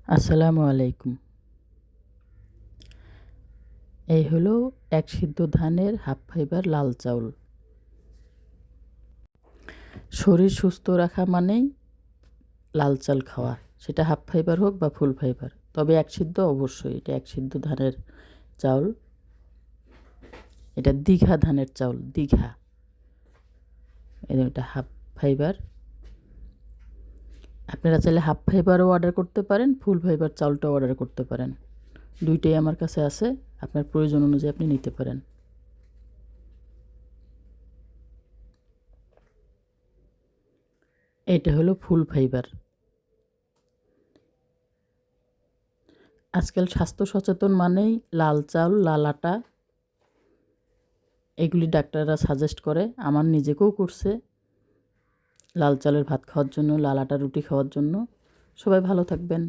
আসসালামু আলাইকুম। এই হলো এক সিদ্ধ ধানের হাফ ফাইবার লাল চাউল। শরীর সুস্থ রাখা মানেই লাল চাল খাওয়া, সেটা হাফ ফাইবার হোক বা ফুল ফাইবার, তবে এক সিদ্ধ অবশ্যই। এটা এক সিদ্ধ ধানের চাউল, এটা দীঘা ধানের চাউল, দীঘা। এটা হাফ ফাইবার। আপনারা চাইলে হাফ ফাইবারও অর্ডার করতে পারেন, ফুল ফাইবার চাউলটাও অর্ডার করতে পারেন। দুইটাই আমার কাছে আছে, আপনার প্রয়োজন অনুযায়ী আপনি নিতে পারেন। এটা হলো ফুল ফাইবার। আজকাল স্বাস্থ্য সচেতন মানেই লাল চাল, লাল আটা, এগুলি ডাক্তাররা সাজেস্ট করে। আমার নিজেকেও করছে লাল চালের ভাত খাওয়ার জন্য, লাল আটা রুটি খাওয়ার জন্য। সবাই ভালো থাকবেন।